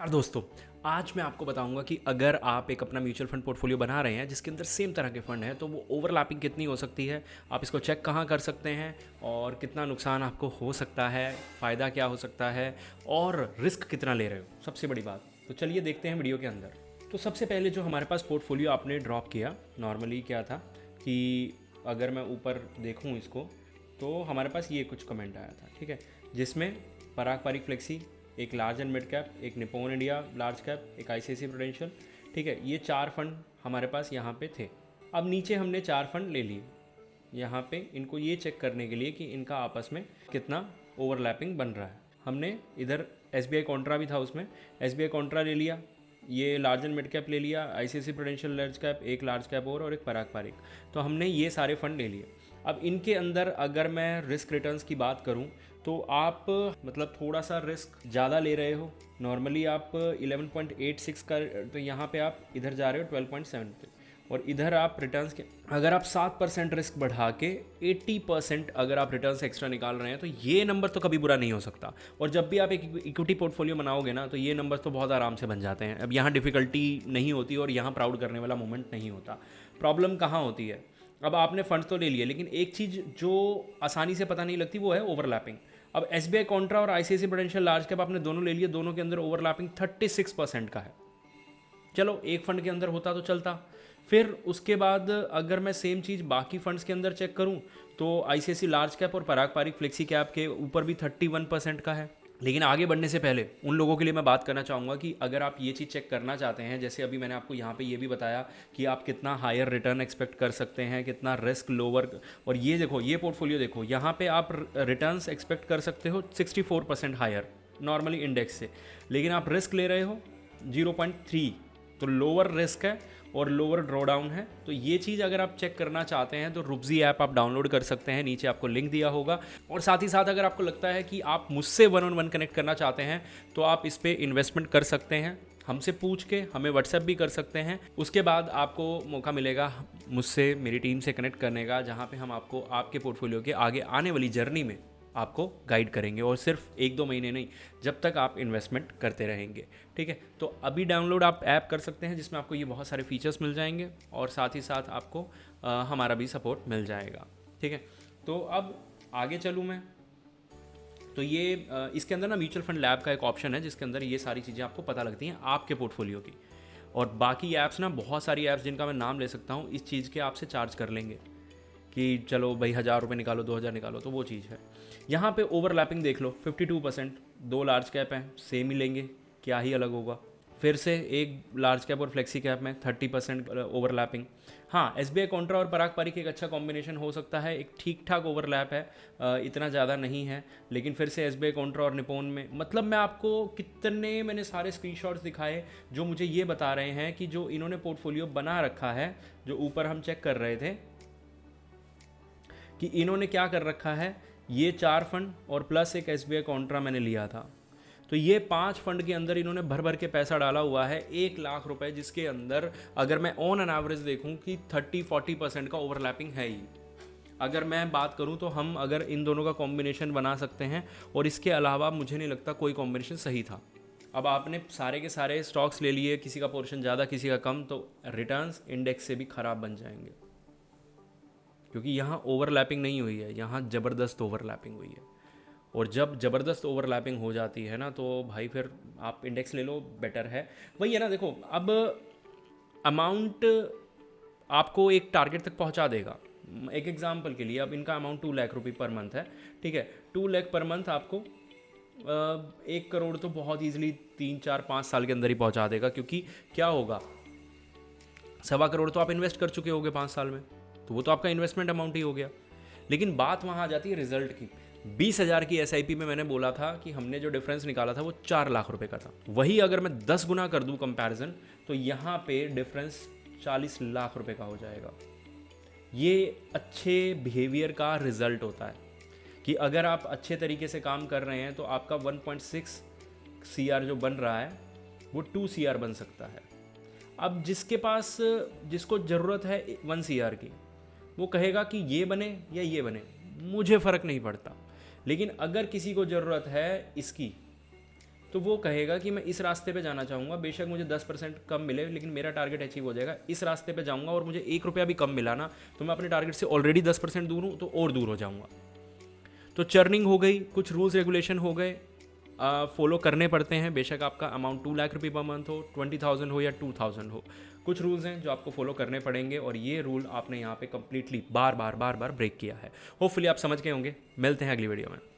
यार दोस्तों, आज मैं आपको बताऊंगा कि अगर आप एक अपना म्यूचुअल फंड पोर्टफोलियो बना रहे हैं जिसके अंदर सेम तरह के फंड हैं तो वो ओवरलैपिंग कितनी हो सकती है, आप इसको चेक कहाँ कर सकते हैं और कितना नुकसान आपको हो सकता है, फ़ायदा क्या हो सकता है और रिस्क कितना ले रहे हो, सबसे बड़ी बात। तो चलिए देखते हैं वीडियो के अंदर। तो सबसे पहले जो हमारे पास पोर्टफोलियो आपने ड्रॉप किया, नॉर्मली क्या था कि अगर मैं ऊपर देखूँ इसको तो हमारे पास ये कुछ कमेंट आया था, ठीक है, जिसमें पराग पारिक फ्लेक्सी, एक लार्ज एंड मिड कैप, एक निप्पॉन इंडिया लार्ज कैप, एक आईसीआईसीआई प्रूडेंशियल, ठीक है, ये 4 फंड हमारे पास यहाँ पे थे। अब नीचे हमने 4 फंड ले लिए यहाँ पे, इनको ये चेक करने के लिए कि इनका आपस में कितना ओवरलैपिंग बन रहा है। हमने इधर एसबीआई कॉन्ट्रा भी था, उसमें एसबीआई कॉन्ट्रा ले लिया, ये लार्ज एंड मिड कैप ले लिया, आईसीआईसीआई प्रूडेंशियल लार्ज कैप, एक लार्ज कैप और एक पराग पारिक। तो हमने ये सारे फंड ले लिए। अब इनके अंदर अगर मैं रिस्क रिटर्न्स की बात करूं तो आप मतलब थोड़ा सा रिस्क ज़्यादा ले रहे हो। नॉर्मली आप 11.86 का, तो यहाँ पे आप इधर जा रहे हो 12.7 पे, और इधर आप रिटर्न्स के अगर आप 7% रिस्क बढ़ा के 80% अगर आप रिटर्न्स एक्स्ट्रा निकाल रहे हैं तो ये नंबर तो कभी बुरा नहीं हो सकता। और जब भी आप एक इक्विटी पोर्टफोलियो बनाओगे ना तो ये नंबर तो बहुत आराम से बन जाते हैं। अब यहाँ डिफ़िकल्टी नहीं होती और यहाँ प्राउड करने वाला मोमेंट नहीं होता। प्रॉब्लम कहाँ होती है, अब आपने फंड तो ले लिए लेकिन एक चीज़ जो आसानी से पता नहीं लगती वो है ओवरलैपिंग। अब एसबीआई कॉन्ट्रा और आईसीआईसीआई प्रूडेंशियल लार्ज कैप आपने दोनों ले लिए, दोनों के अंदर ओवरलैपिंग 36% का है। चलो एक फंड के अंदर होता तो चलता। फिर उसके बाद अगर मैं सेम चीज़ बाकी फंड्स के अंदर चेक करूं तो आईसीआईसीआई लार्ज कैप और पराग पारिक फ्लेक्सी कैप के ऊपर भी 31% का है। लेकिन आगे बढ़ने से पहले उन लोगों के लिए मैं बात करना चाहूँगा कि अगर आप ये चीज़ चेक करना चाहते हैं, जैसे अभी मैंने आपको यहाँ पे ये भी बताया कि आप कितना हायर रिटर्न एक्सपेक्ट कर सकते हैं, कितना रिस्क लोअर, और ये देखो ये पोर्टफोलियो देखो, यहाँ पे आप रिटर्न्स एक्सपेक्ट कर सकते हो 64% हायर नॉर्मली इंडेक्स से, लेकिन आप रिस्क ले रहे हो 0.3, तो लोअर रिस्क है और लोअर ड्रॉडाउन है। तो ये चीज़ अगर आप चेक करना चाहते हैं तो रुपजी ऐप आप डाउनलोड कर सकते हैं, नीचे आपको लिंक दिया होगा। और साथ ही साथ अगर आपको लगता है कि आप मुझसे 1-on-1 कनेक्ट करना चाहते हैं तो आप इस पर इन्वेस्टमेंट कर सकते हैं, हमसे पूछ के हमें व्हाट्सएप भी कर सकते हैं। उसके बाद आपको मौका मिलेगा मुझसे, मेरी टीम से कनेक्ट करने का, जहाँ पे हम आपको आपके पोर्टफोलियो के आगे आने वाली जर्नी में आपको गाइड करेंगे, और सिर्फ 1-2 महीने नहीं, जब तक आप इन्वेस्टमेंट करते रहेंगे। ठीक है, तो अभी डाउनलोड आप ऐप कर सकते हैं जिसमें आपको ये बहुत सारे फीचर्स मिल जाएंगे और साथ ही साथ आपको हमारा भी सपोर्ट मिल जाएगा। ठीक है, तो अब आगे चलूँ मैं, तो ये इसके अंदर ना म्यूचुअल फंड लैब का एक ऑप्शन है जिसके अंदर ये सारी चीज़ें आपको पता लगती हैं आपके पोर्टफोलियो की। और बाकी ऐप्स ना, बहुत सारी ऐप्स जिनका मैं नाम ले सकता हूँ, इस चीज़ के आपसे चार्ज कर लेंगे कि चलो भाई 1000 रुपये निकालो, 2000 निकालो, तो वो चीज़ है। यहाँ पे ओवरलैपिंग देख लो 52%, 2 लार्ज कैप हैं, सेम ही लेंगे, क्या ही अलग होगा। फिर से एक लार्ज कैप और फ्लेक्सी कैप में 30% ओवरलैपिंग। हाँ, एसबीआई कॉन्ट्रा और पराग पारिक एक अच्छा कॉम्बिनेशन हो सकता है, एक ठीक ठाक ओवरलैप है, इतना ज़्यादा नहीं है। लेकिन फिर से एसबीआई कॉन्ट्रा और निप्पॉन में, मतलब मैं आपको कितने, मैंने सारे स्क्रीनशॉट्स दिखाए जो मुझे ये बता रहे हैं कि जो इन्होंने पोर्टफोलियो बना रखा है, जो ऊपर हम चेक कर रहे थे कि इन्होंने क्या कर रखा है, ये 4 फंड और प्लस एक एसबीआई कॉन्ट्रा मैंने लिया था, तो ये 5 फंड के अंदर इन्होंने भर भर के पैसा डाला हुआ है 1 लाख रुपए, जिसके अंदर अगर मैं ऑन एन एवरेज देखूं कि 30-40% का ओवरलैपिंग है ही। अगर मैं बात करूं तो हम अगर इन दोनों का कॉम्बिनेशन बना सकते हैं, और इसके अलावा मुझे नहीं लगता कोई कॉम्बिनेशन सही था। अब आपने सारे के सारे स्टॉक्स ले लिए, किसी का पोर्शन ज़्यादा किसी का कम, तो रिटर्न्स इंडेक्स से भी ख़राब बन जाएंगे, क्योंकि यहाँ ओवरलैपिंग नहीं हुई है, यहाँ ज़बरदस्त ओवरलैपिंग हुई है। और जब ज़बरदस्त ओवरलैपिंग हो जाती है ना तो भाई फिर आप इंडेक्स ले लो, बेटर है। वही है ना, देखो अब अमाउंट आपको एक टारगेट तक पहुंचा देगा। एक एग्जांपल के लिए, अब इनका अमाउंट 2 लाख रुपये पर मंथ है, ठीक है, 2 लाख पर मंथ आपको 1 करोड़ तो बहुत ईजिली 3-4-5 साल के अंदर ही पहुंचा देगा। क्योंकि क्या होगा, 1.25 करोड़ तो आप इन्वेस्ट कर चुके होगे 5 साल में, तो वो तो आपका इन्वेस्टमेंट अमाउंट ही हो गया। लेकिन बात वहाँ आ जाती है रिजल्ट की। 20,000 की एसआईपी में मैंने बोला था कि हमने जो डिफरेंस निकाला था वो 4 लाख रुपए का था। वही अगर मैं 10 गुना कर दूं कंपैरिजन, तो यहाँ पे डिफरेंस 40 लाख रुपए का हो जाएगा। ये अच्छे बिहेवियर का रिजल्ट होता है कि अगर आप अच्छे तरीके से काम कर रहे हैं तो आपका 1.6 CR जो बन रहा है वो 2 CR बन सकता है। अब जिसके पास, जिसको ज़रूरत है 1 CR की, वो कहेगा कि ये बने या ये बने, मुझे फ़र्क नहीं पड़ता। लेकिन अगर किसी को ज़रूरत है इसकी तो वो कहेगा कि मैं इस रास्ते पे जाना चाहूँगा, बेशक मुझे 10% कम मिले लेकिन मेरा टारगेट अचीव हो जाएगा। इस रास्ते पे जाऊँगा और मुझे 1 रुपया भी कम मिला ना, तो मैं अपने टारगेट से ऑलरेडी 10% दूर हूँ, तो और दूर हो जाऊँगा। तो चर्निंग हो गई, कुछ रूल्स रेगुलेशन हो गए, फॉलो करने पड़ते हैं, बेशक आपका अमाउंट 2 लाख रुपये पर मंथ हो, 20,000 हो या 2,000 हो। कुछ रूल्स हैं जो आपको फॉलो करने पड़ेंगे और ये रूल आपने यहाँ पे कंप्लीटली बार बार बार बार ब्रेक किया है। होपफुली आप समझ गए होंगे। मिलते हैं अगली वीडियो में।